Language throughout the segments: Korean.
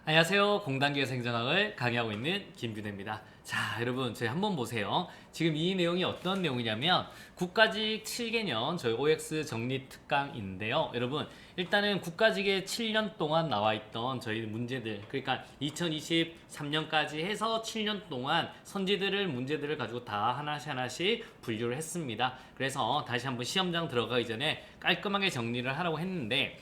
안녕하세요. 공단기획 행정학을 강의하고 있는 김규대입니다. 자, 여러분, 저희 한번 보세요. 지금 이 내용이 어떤 내용이냐면 국가직 7개년 저희 OX 정리 특강인데요. 여러분, 일단은 국가직에 7년 동안 나와 있던 저희 문제들, 그러니까 2023년까지 해서 7년 동안 문제들을 가지고 다 하나씩 분류를 했습니다. 그래서 다시 한번 시험장 들어가기 전에 깔끔하게 정리를 하라고 했는데,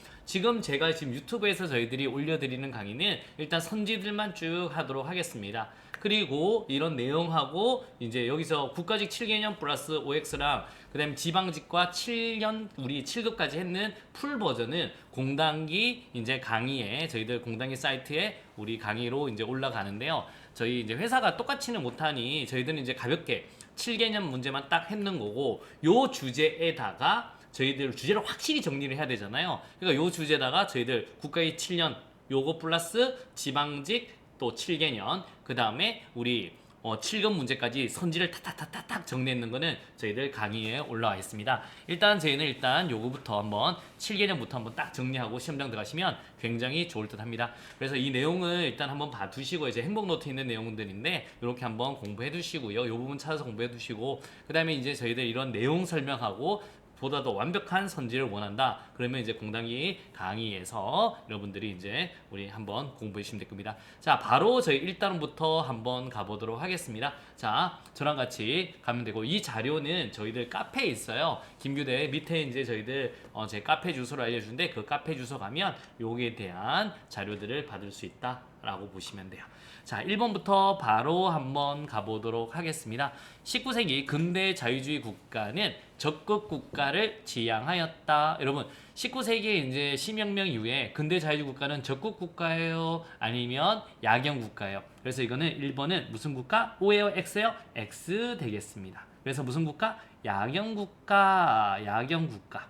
제가 지금 유튜브에서 저희들이 올려드리는 강의는 일단 선지들만 쭉 하도록 하겠습니다. 그리고 이런 내용하고 이제 여기서 국가직 7개년 플러스 OX랑 그다음에 지방직과 7년 우리 7급까지 했는 풀 버전은 공단기 이제 강의에 저희들 공단기 사이트에 우리 강의로 이제 올라가는데요. 저희 이제 회사가 똑같이는 못하니 저희들은 이제 가볍게 7개년 문제만 딱 했는 거고, 요 주제에다가 저희들 주제를 확실히 정리를 해야 되잖아요. 그러니까 요 주제다가 저희들 국가의 7년 요거 플러스 지방직 또 7개년 그 다음에 우리 7급 문제까지 선지를 탁탁탁탁 정리했는 거는 저희들 강의에 올라와 있습니다. 일단 요거부터 한번 7개년부터 한번 딱 정리하고 시험장 들어가시면 굉장히 좋을 듯 합니다. 그래서 이 내용을 일단 한번 봐두시고 이제 행복 노트에 있는 내용들인데 이렇게 한번 공부해 두시고요. 요 부분 찾아서 공부해 두시고 그 다음에 이제 저희들 이런 내용 설명하고 보다 더 완벽한 선지를 원한다. 그러면 이제 공단기 강의에서 여러분들이 이제 우리 한번 공부해 주시면 될 겁니다. 자, 바로 저희 1단원부터 한번 가보도록 하겠습니다. 자, 저랑 같이 가면 되고, 이 자료는 저희들 카페에 있어요. 김규대 밑에 이제 저희들 제 카페 주소를 알려주는데 그 카페 주소 가면 여기에 대한 자료들을 받을 수 있다라고 보시면 돼요. 자, 1번부터 바로 한번 가보도록 하겠습니다. 19세기 근대 자유주의 국가는 적국 국가를 지향하였다. 여러분, 19세기에 이제 시민혁명 이후에 근대 자유주의 국가는 적국 국가예요? 아니면 야경 국가예요? 그래서 이거는 1번은 무슨 국가? O예요? X예요? X 되겠습니다. 그래서 무슨 국가? 야경 국가, 야경 국가.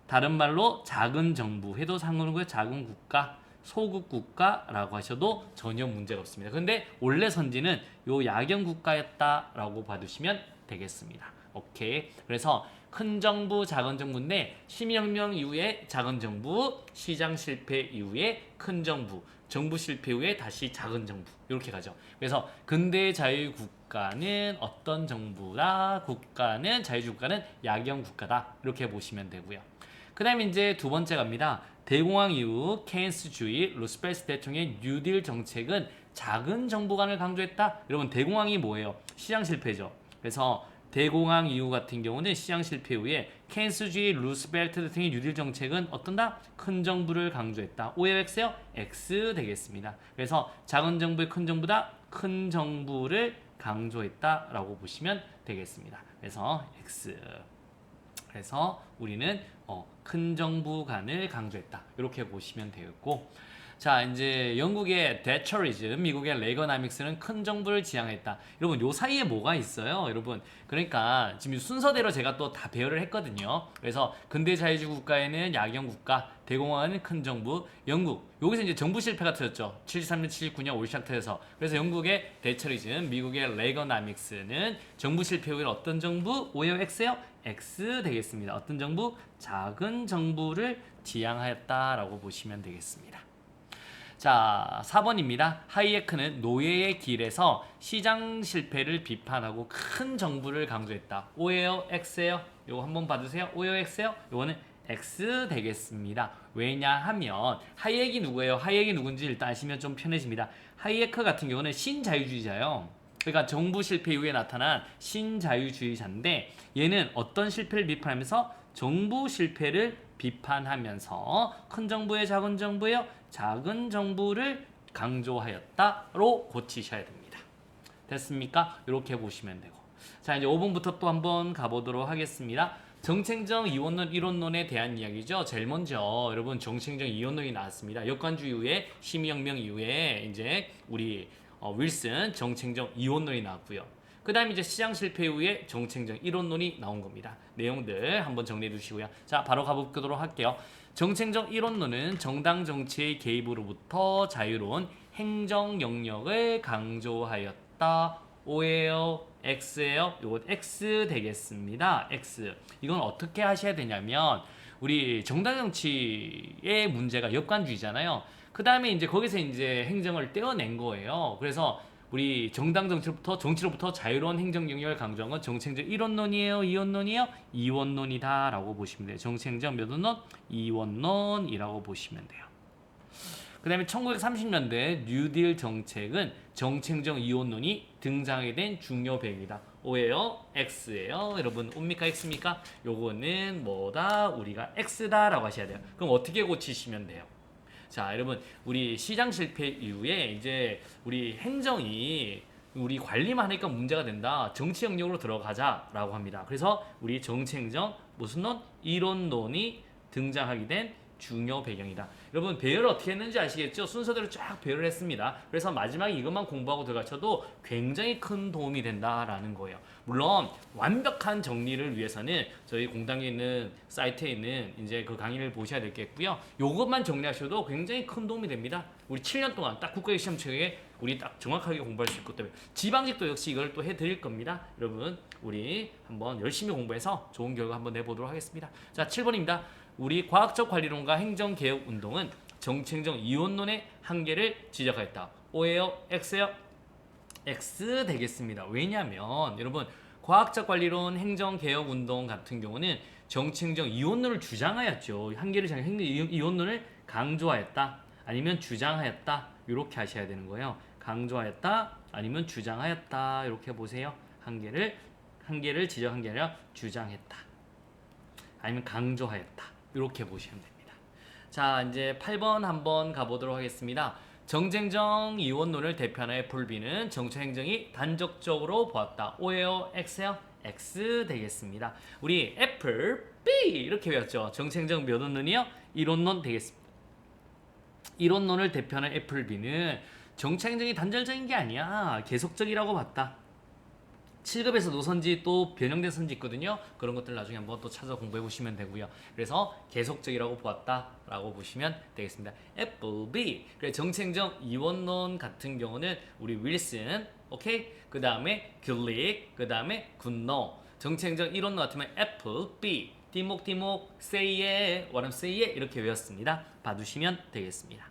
다른 말로 작은 정부, 해도 상관없고요. 작은 국가. 소국 국가라고 하셔도 전혀 문제가 없습니다. 근데 원래 선지는 요 야경 국가였다라고 봐두시면 되겠습니다. 오케이. 그래서 큰 정부, 작은 정부인데 시민혁명 이후에 작은 정부, 시장 실패 이후에 큰 정부, 정부 실패 이후에 다시 작은 정부 이렇게 가죠. 그래서 근대 자유 국가는 어떤 정부다, 국가는 자유주의 국가는 야경 국가다 이렇게 보시면 되고요. 그 다음에 이제 두 번째 갑니다. 대공황 이후 케인스주의 루스펠트 대통령의 뉴딜 정책은 작은 정부관을 강조했다. 여러분, 대공황이 뭐예요? 시장 실패죠. 그래서 대공황 이후 같은 경우는 시장 실패 후에 케인스주의 루스벨트 대통령의 뉴딜 정책은 어떤다? 큰 정부를 강조했다. O예요? X예요? X 되겠습니다. 그래서 작은 정부의 큰 정부다. 큰 정부를 강조했다라고 보시면 되겠습니다. 그래서 X. 그래서 우리는 큰 정부관을 강조했다. 이렇게 보시면 되겠고, 자, 이제 영국의 대처리즘, 미국의 레거나믹스는 큰 정부를 지향했다. 여러분, 요 사이에 뭐가 있어요? 여러분, 그러니까 지금 순서대로 제가 또 다 배열을 했거든요. 그래서 근대 자유주의 국가에는 야경 국가, 대공황은 큰 정부, 영국 여기서 이제 정부 실패가 터졌죠. 73년, 79년 올 시작해서. 그래서 영국의 대처리즘, 미국의 레거나믹스는 정부 실패 후에 어떤 정부? O예요? X예요? X 되겠습니다. 어떤 정부? 작은 정부를 지향하였다라고 보시면 되겠습니다. 자, 4번입니다. 하이에크는 노예의 길에서 시장 실패를 비판하고 큰 정부를 강조했다. O예요? X예요? 요거 한번 봐주세요. O예요? X예요? 요거는 X 되겠습니다. 왜냐하면 하이에크이 누구예요? 하이에크이 누군지 일단 아시면 좀 편해집니다. 하이에크 같은 경우는 신자유주의자예요. 그러니까 정부 실패 이후에 나타난 신자유주의자인데, 얘는 어떤 실패를 비판하면서 정부 실패를 비판하면서 큰 정부의 작은 정부예요? 작은 정부를 강조하였다로 고치셔야 됩니다. 됐습니까? 이렇게 보시면 되고, 자, 이제 5번부터 또 한번 가보도록 하겠습니다. 정책적 이원론 이론론에 대한 이야기죠. 제일 먼저 여러분, 정책적 이원론이 나왔습니다. 역관주의 이후에 심의혁명 이후에 이제 우리 윌슨 정책적 이원론이 나왔고요. 그 다음에 이제 시장 실패 이후에 정책적 이론론이 나온 겁니다. 내용들 한번 정리해 두시고요. 자, 바로 가보도록 할게요. 정책적 이론론은 정당 정치의 개입으로부터 자유로운 행정 영역을 강조하였다. O예요? X예요? 요거 X 되겠습니다. X. 이건 어떻게 하셔야 되냐면, 우리 정당 정치의 문제가 역관주의잖아요. 그 다음에 이제 거기서 이제 행정을 떼어낸 거예요. 그래서 우리 정당 정치로부터 자유로운 행정 영역을 강조한 건 정치행정 1원론이에요, 2원론이에요, 2원론이다라고 보시면 돼요. 정치행정 몇 원론? 2원론이라고 보시면 돼요. 그 다음에 1930년대 뉴딜 정책은 정치행정 2원론이 등장하게 된 중요 배경이다. O예요? X예요? 여러분 옵니까? X입니까? 요거는 뭐다? 우리가 X다라고 하셔야 돼요. 그럼 어떻게 고치시면 돼요? 자, 여러분 우리 시장 실패 이후에 이제 우리 행정이 우리 관리만 하니까 문제가 된다. 정치 영역으로 들어가자라고 합니다. 그래서 우리 정치 행정 무슨 론? 이론론이 등장하게 된 중요 배경이다. 여러분 배열을 어떻게 했는지 아시겠죠? 순서대로 쫙 배열을 했습니다. 그래서 마지막에 이것만 공부하고 들어가셔도 굉장히 큰 도움이 된다라는 거예요. 물론 완벽한 정리를 위해서는 저희 공당에 있는 사이트에 있는 이제 그 강의를 보셔야 되겠고요. 요것만 정리하셔도 굉장히 큰 도움이 됩니다. 우리 7년 동안 딱 국가시험 체계에 우리 딱 정확하게 공부할 수 있기 때문에 지방직도 역시 이걸 또 해드릴 겁니다. 여러분 우리 한번 열심히 공부해서 좋은 결과 한번 내보도록 하겠습니다. 자, 7번입니다. 우리 과학적 관리론과 행정개혁 운동은 정치행정 이원론의 한계를 지적하였다. O예요? X예요? X 되겠습니다. 왜냐하면 여러분 과학적 관리론, 행정개혁 운동 같은 경우는 정치행정 이원론을 주장하였죠. 한계를 지적한 이원론을 강조하였다. 아니면 주장하였다. 이렇게 하셔야 되는 거예요. 강조하였다. 아니면 주장하였다. 이렇게 보세요. 한계를 지적한 게 아니라 주장했다. 아니면 강조하였다. 이렇게 보시면 됩니다. 자, 이제 8번 한번 가보도록 하겠습니다. 정쟁정 이원론을 대표하는 애플비는 정치행정이 단적적으로 보았다. O예요? X예요? X 되겠습니다. 우리 애플 B 이렇게 외웠죠. 정치행정 몇 원론이요? 1원론 되겠습니다. 1원론을 대표하는 애플비는 정치행정이 단절적인 게 아니야. 계속적이라고 봤다. 7급에서 노선지 또 변형된 선지 있거든요. 그런 것들 나중에 한번 또 찾아 공부해 보시면 되고요. 그래서 계속적이라고 보았다라고 보시면 되겠습니다. 애플 B. 그래 정치행정 이원론 같은 경우는 우리 윌슨, 오케이. 그 다음에 글릭, 그 다음에 굿노. 정치행정 1원론 같으면 애플 B. 띠목띠목 say에 what I'm say에 이렇게 외웠습니다. 봐두시면 되겠습니다.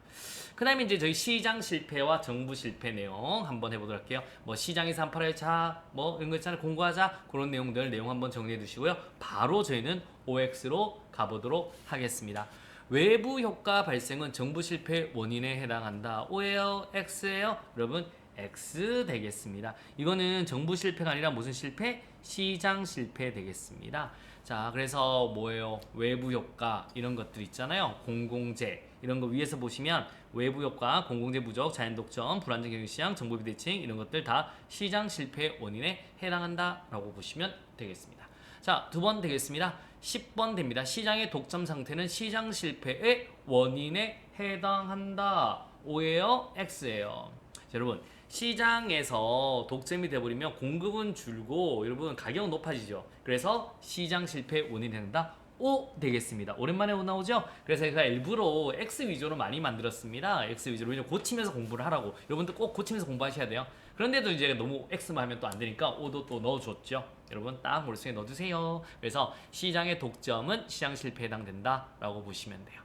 그 다음에 이제 저희 시장 실패와 정부 실패 내용 한번 해보도록 할게요. 뭐 시장에서 한파를 자, 뭐 이런 거 있잖아요. 공부하자. 그런 내용 한번 정리해 두시고요. 바로 저희는 OX로 가보도록 하겠습니다. 외부 효과 발생은 정부 실패 원인에 해당한다. O예요? X예요? 여러분 X 되겠습니다. 이거는 정부 실패가 아니라 무슨 실패? 시장 실패 되겠습니다. 자, 그래서 뭐예요? 외부 효과 이런 것들 있잖아요. 공공재 이런 거 위에서 보시면 외부 효과, 공공재 부족, 자연 독점, 불안정 경영시장, 정보 비대칭 이런 것들 다 시장 실패 원인에 해당한다라고 보시면 되겠습니다. 자, 두 번 되겠습니다. 10번 됩니다. 시장의 독점 상태는 시장 실패의 원인에 해당한다. O예요? X예요? 자, 여러분 시장에서 독점이 돼버리면 공급은 줄고 여러분 가격은 높아지죠. 그래서 시장 실패 원인이 된다. O 되겠습니다. 오랜만에 나오죠? 그래서 제가 일부러 X 위주로 많이 만들었습니다. X 위주로 왜냐면 고치면서 공부를 하라고. 여러분들 꼭 고치면서 공부하셔야 돼요. 그런데도 이제 너무 X만 하면 또 안 되니까 O도 또 넣어줬죠. 여러분 딱 머릿속에 넣어두세요. 그래서 시장의 독점은 시장 실패에 해당된다 라고 보시면 돼요.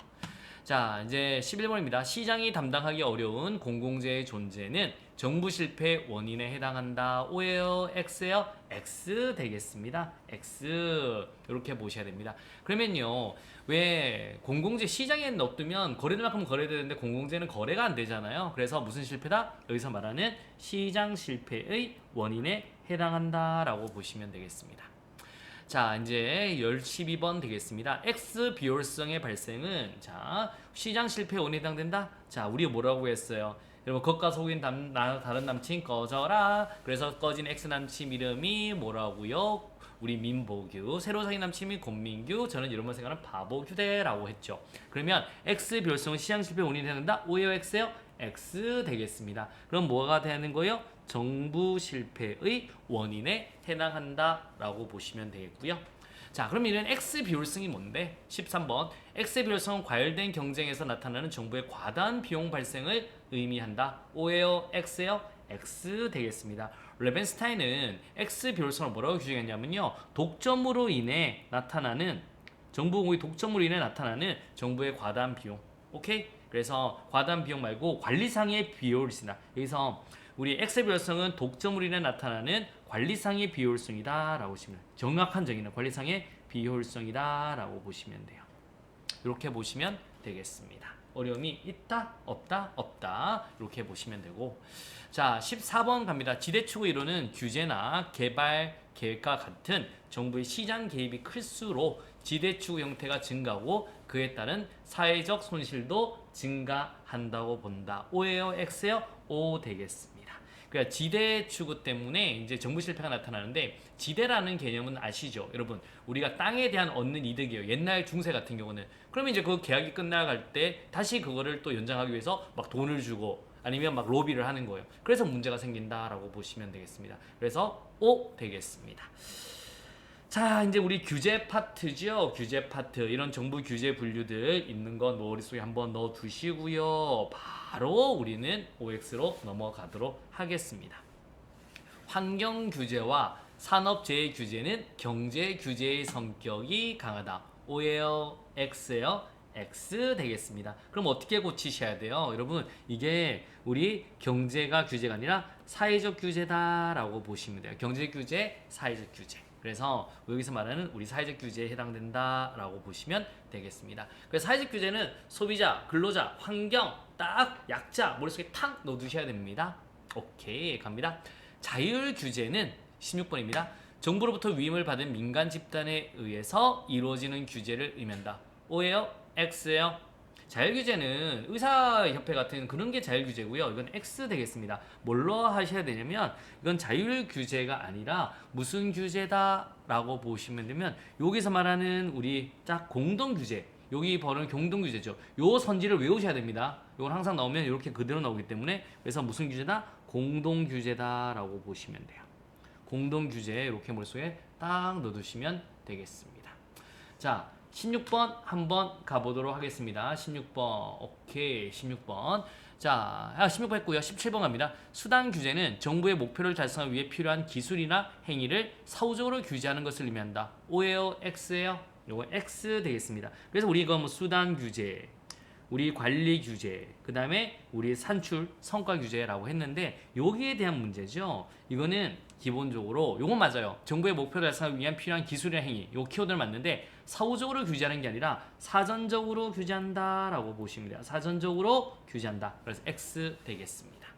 자, 이제 11번입니다. 시장이 담당하기 어려운 공공재의 존재는 정부 실패 원인에 해당한다. O예요? X예요? X 되겠습니다. X 이렇게 보셔야 됩니다. 그러면요, 왜 공공재 시장에 넣두면 거래될만큼 거래되는데 공공재는 거래가 안 되잖아요. 그래서 무슨 실패다? 여기서 말하는 시장 실패의 원인에 해당한다라고 보시면 되겠습니다. 자, 이제 12번 되겠습니다. X 비효율성의 발생은 자 시장 실패 원인에 해당된다. 자, 우리 뭐라고 했어요? 여러분 겉과 속인 다른 남친 꺼져라. 그래서 꺼진 X 남친 이름이 뭐라고요? 우리 민보규. 새로 사귄 남친이 권민규. 저는 이런만 생각하는 바보규대라고 했죠. 그러면 X 비효율성은 시장 실패 원인에 해당된다. O예요? X예요? X 되겠습니다. 그럼 뭐가 되는 거예요? 정부 실패의 원인에 해당한다라고 보시면 되겠고요. 자, 그럼 이런 X 비효율성이 뭔데? 13번. X 비효율성은 과열된 경쟁에서 나타나는 정부의 과다한 비용 발생을 의미한다. O예요? X예요? X 되겠습니다. 레벤스타인은 X 비효율성을 뭐라고 규정했냐면요. 독점으로 인해 나타나는 정부 공의 독점으로 인해 나타나는 정부의 과다한 비용. 오케이? 그래서 과다한 비용 말고 관리상의 비효율성이다. 여기서 우리 X의 비효율성은 독점으로 나타나는 관리상의 비효율성이다라고 보시면 정확한 정의는 관리상의 비효율성이다라고 보시면 돼요. 이렇게 보시면 되겠습니다. 어려움이 있다, 없다, 없다 이렇게 보시면 되고 자 14번 갑니다. 지대추구 이론은 규제나 개발 계획과 같은 정부의 시장 개입이 클수록 지대추구 형태가 증가하고 그에 따른 사회적 손실도 증가한다고 본다. O예요? X예요? O 되겠습니다. 그러니까 지대 추구 때문에 이제 정부 실패가 나타나는데 지대라는 개념은 아시죠? 여러분 우리가 땅에 대한 얻는 이득이에요. 옛날 중세 같은 경우는 그러면 이제 그 계약이 끝나갈 때 다시 그거를 또 연장하기 위해서 막 돈을 주고 아니면 막 로비를 하는 거예요. 그래서 문제가 생긴다라고 보시면 되겠습니다. 그래서 O 되겠습니다. 자 이제 우리 규제 파트죠. 규제 파트 이런 정부 규제 분류들 있는 건 머릿속에 한번 넣어 두시고요. 바로 우리는 OX로 넘어가도록 하겠습니다. 환경 규제와 산업 재해 규제는 경제 규제의 성격이 강하다. O예요? X예요? X 되겠습니다. 그럼 어떻게 고치셔야 돼요? 여러분 이게 우리 경제가 규제가 아니라 사회적 규제다라고 보시면 돼요. 경제 규제, 사회적 규제. 그래서 여기서 말하는 우리 사회적 규제에 해당된다라고 보시면 되겠습니다. 그래서 사회적 규제는 소비자, 근로자, 환경, 딱 약자 머릿속에 탁 넣어두셔야 됩니다. 오케이 갑니다. 자율 규제는 16번입니다. 정부로부터 위임을 받은 민간 집단에 의해서 이루어지는 규제를 의미한다. O예요? X예요? 자율규제는 의사협회 같은 그런 게 자율규제고요. 이건 X 되겠습니다. 뭘로 하셔야 되냐면 이건 자율규제가 아니라 무슨 규제다라고 보시면 되면 여기서 말하는 우리 딱 공동규제 여기 벌은 공동규제죠. 요 선지를 외우셔야 됩니다. 이건 항상 나오면 이렇게 그대로 나오기 때문에 그래서 무슨 규제다? 공동규제다라고 보시면 돼요. 공동규제 이렇게 머릿속에 딱 넣어두시면 되겠습니다. 자 16번 한번 가보도록 하겠습니다. 16번 오케이 16번 자 16번 했고요. 17번 갑니다. 수단 규제는 정부의 목표를 달성하기 위해 필요한 기술이나 행위를 사후적으로 규제하는 것을 의미한다. O예요? X예요? 요거 X 되겠습니다. 그래서 우리 이거 뭐 수단 규제 우리 관리 규제 그 다음에 우리 산출 성과 규제라고 했는데 여기에 대한 문제죠. 이거는 기본적으로 요건 맞아요. 정부의 목표를 달성하기 위한 필요한 기술이나 행위 요 키워드를 맞는데 사후적으로 규제하는 게 아니라 사전적으로 규제한다라고 보시면 돼요. 사전적으로 규제한다. 그래서 X 되겠습니다.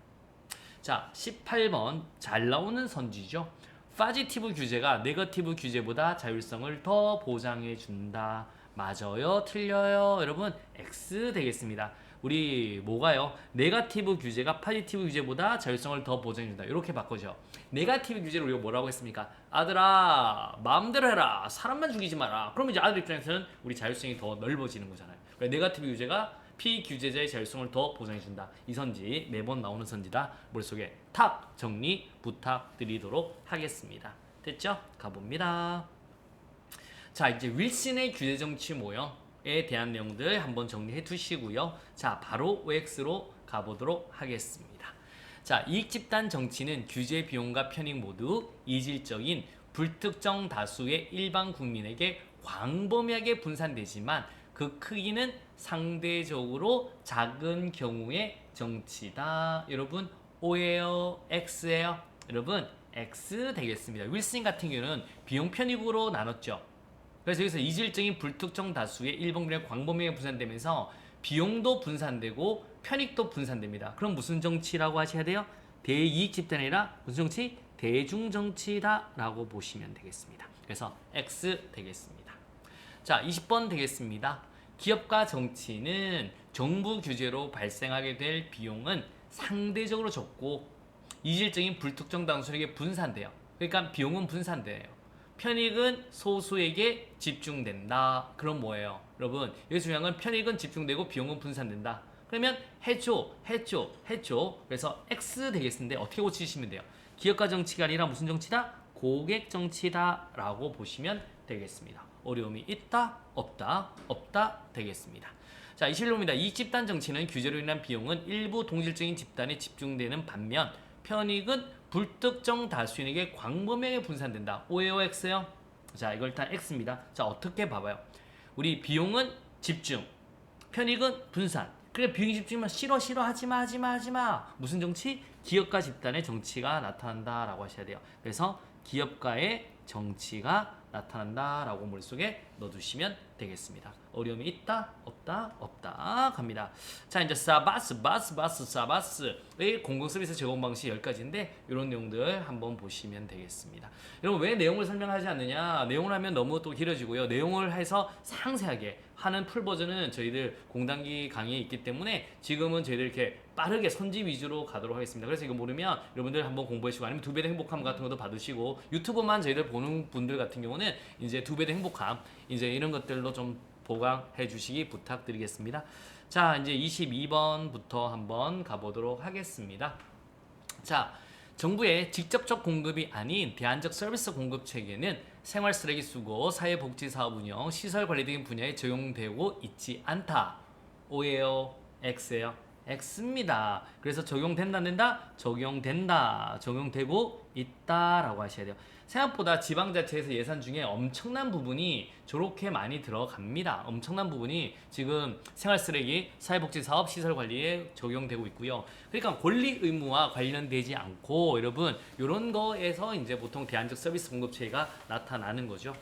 자 18번 잘 나오는 선지죠. 파지티브 규제가 네거티브 규제보다 자율성을 더 보장해 준다. 맞아요? 틀려요? 여러분 X 되겠습니다. 우리 뭐가요? 네거티브 규제가 파지티브 규제보다 자율성을 더 보장해준다. 이렇게 바꾸죠. 네거티브 규제를 우리가 뭐라고 했습니까? 아들아 마음대로 해라. 사람만 죽이지 마라. 그러면 이제 아들 입장에서는 우리 자율성이 더 넓어지는 거잖아요. 그러니까 네거티브 규제가 피규제자의 자율성을 더 보장해준다. 이 선지 매번 나오는 선지다. 머릿속에 탑 정리 부탁드리도록 하겠습니다. 됐죠? 가봅니다. 자 이제 윌슨의 규제정치 모형에 대한 내용들 한번 정리해 두시고요. 자 바로 OX로 가보도록 하겠습니다. 자 이익집단 정치는 규제 비용과 편익 모두 이질적인 불특정 다수의 일반 국민에게 광범위하게 분산되지만 그 크기는 상대적으로 작은 경우의 정치다. 여러분 O예요? X예요? 여러분 X 되겠습니다. 윌슨 같은 경우는 비용 편익으로 나눴죠. 그래서 여기서 이질적인 불특정 다수의 일본군의 광범위하게 분산되면서 비용도 분산되고 편익도 분산됩니다. 그럼 무슨 정치라고 하셔야 돼요? 대이익 집단이 아니라 무슨 정치? 대중정치다 라고 보시면 되겠습니다. 그래서 X 되겠습니다. 자 20번 되겠습니다. 기업과 정치는 정부 규제로 발생하게 될 비용은 상대적으로 적고 이질적인 불특정 다수에게 분산돼요. 그러니까 비용은 분산돼요. 편익은 소수에게 집중된다. 그럼 뭐예요? 여러분 여기서 중요한 건 편익은 집중되고 비용은 분산된다. 그러면 해줘. 그래서 X 되겠는데 어떻게 고치시면 돼요? 기업가 정치가 아니라 무슨 정치다? 고객 정치다 라고 보시면 되겠습니다. 어려움이 있다? 없다? 없다? 되겠습니다. 자, 21호입니다. 이 집단 정치는 규제로 인한 비용은 일부 동질적인 집단에 집중되는 반면 편익은 불특정 다수인에게 광범위하게 분산된다. O예요? X예요? 자, 이걸 일단 X입니다. 자, 어떻게 봐봐요? 우리 비용은 집중, 편익은 분산. 그래 비용이 집중이면 싫어 하지마. 무슨 정치? 기업가 집단의 정치가 나타난다라고 하셔야 돼요. 그래서 기업가의 정치가 나타난다라고 머릿속에 넣어두시면 되겠습니다. 어려움이 있다? 없다 갑니다. 자 이제 사바스의 공공서비스 제공 방식 10가지인데 이런 내용들 한번 보시면 되겠습니다. 여러분 왜 내용을 설명하지 않느냐? 내용을 하면 너무 또 길어지고요. 내용을 해서 상세하게 하는 풀 버전은 저희들 공단기 강의에 있기 때문에 지금은 저희들 이렇게 빠르게 선지 위주로 가도록 하겠습니다. 그래서 이거 모르면 여러분들 한번 공부해주시고 아니면 두 배 더 행복함 같은 것도 받으시고 유튜브만 저희들 보는 분들 같은 경우는 이제 두 배 더 행복함 이제 이런 것들로 좀 보강해 주시기 부탁드리겠습니다. 자 이제 22번부터 한번 가보도록 하겠습니다. 자 정부의 직접적 공급이 아닌 대안적 서비스 공급 체계는 생활 쓰레기 수거, 사회복지 사업 운영, 시설 관리 등 분야에 적용되고 있지 않다. O예요? X예요? X입니다. 그래서 적용된다 안 된다? 적용된다. 적용되고 있다라고 하셔야 돼요. 생각보다 지방자치에서 예산 중에 엄청난 부분이 저렇게 많이 들어갑니다. 엄청난 부분이 지금 생활쓰레기, 사회복지사업, 시설관리에 적용되고 있고요. 그러니까 권리 의무와 관련되지 않고 여러분 이런 거에서 이제 보통 대안적 서비스 공급체가 나타나는 거죠.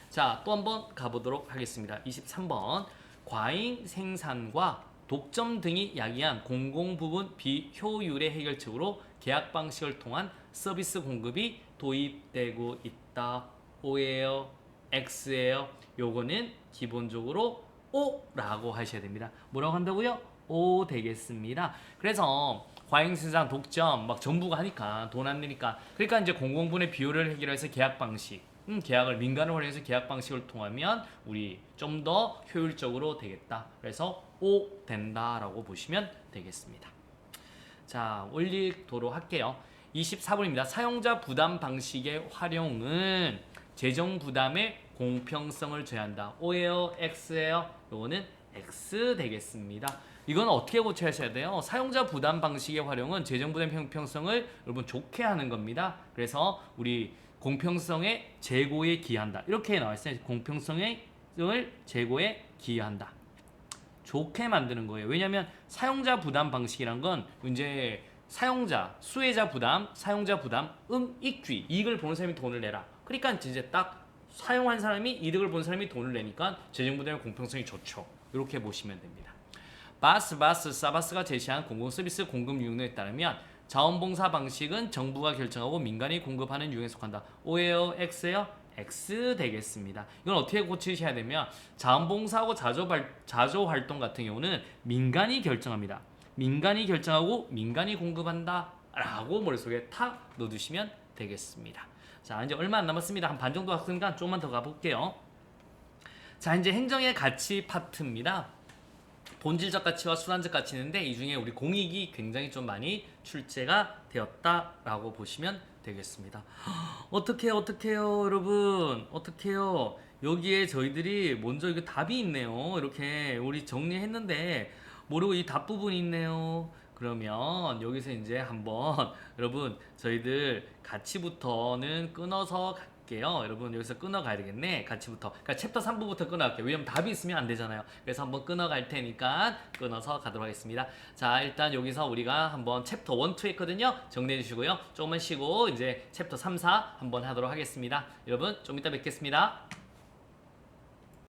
자, 또 한번 가보도록 하겠습니다. 23번 과잉 생산과 독점 등이 야기한 공공부문 비효율의 해결책으로 계약 방식을 통한 서비스 공급이 도입되고 있다. O예요? X예요? 요거는 기본적으로 O라고 하셔야 됩니다. 뭐라고 한다고요? O 되겠습니다. 그래서 과잉생산, 독점 막 정부가 하니까 돈 안 내니까 그러니까 이제 공공부문의 비효율을 해결해서 계약 방식 계약을 민간을 활용해서 계약 방식을 통하면 우리 좀 더 효율적으로 되겠다. 그래서 O 된다라고 보시면 되겠습니다. 자, 올리도록 할게요. 24번입니다. 사용자 부담 방식의 활용은 재정 부담의 공평성을 제한한다. O예요? X예요? 요거는 X 되겠습니다. 이건 어떻게 고쳐야 돼요? 사용자 부담 방식의 활용은 재정 부담 형평성을 여러분 좋게 하는 겁니다. 그래서 우리 공평성의 제고에 기여한다. 이렇게 나와 있어요. 공평성의 제고에 기여한다. 좋게 만드는 거예요. 왜냐하면 사용자 부담 방식이란 건 이제 사용자, 수혜자 부담, 사용자 부담, 이익주의, 이익을 보는 사람이 돈을 내라. 그러니까 이제 딱 사용한 사람이 이득을 본 사람이 돈을 내니까 재정 부담의 공평성이 좋죠. 이렇게 보시면 됩니다. 사바스가 제시한 공공서비스 공급 유형에 따르면 자원봉사 방식은 정부가 결정하고 민간이 공급하는 유형에 속한다. O예요? X예요? X 되겠습니다. 이건 어떻게 고치셔야 되면 자원봉사하고 자조활동 같은 경우는 민간이 결정합니다. 민간이 결정하고 민간이 공급한다 라고 머릿속에 탁 넣어두시면 되겠습니다. 자 이제 얼마 안 남았습니다. 한 반 정도 학생간 조금만 더 가볼게요. 자 이제 행정의 가치 파트입니다. 본질적 가치와 수단적 가치 있는데 이 중에 우리 공익이 굉장히 좀 많이 출제가 되었다라고 보시면 되겠습니다. 어떡해요 여러분 어떡해요. 여기에 저희들이 먼저 이거 답이 있네요. 이렇게 우리 정리했는데 모르고 이 답 부분이 있네요. 그러면 여기서 이제 한번 여러분 저희들 가치부터는 끊어서 갈게요. 여러분 여기서 끊어가야 되겠네. 가치부터. 그러니까 챕터 3부부터 끊어갈게요. 왜냐면 답이 있으면 안 되잖아요. 그래서 한번 끊어갈 테니까 끊어서 가도록 하겠습니다. 자 일단 여기서 우리가 한번 챕터 1, 2 했거든요. 정리해 주시고요. 조금만 쉬고 이제 챕터 3, 4 한번 하도록 하겠습니다. 여러분 좀 이따 뵙겠습니다.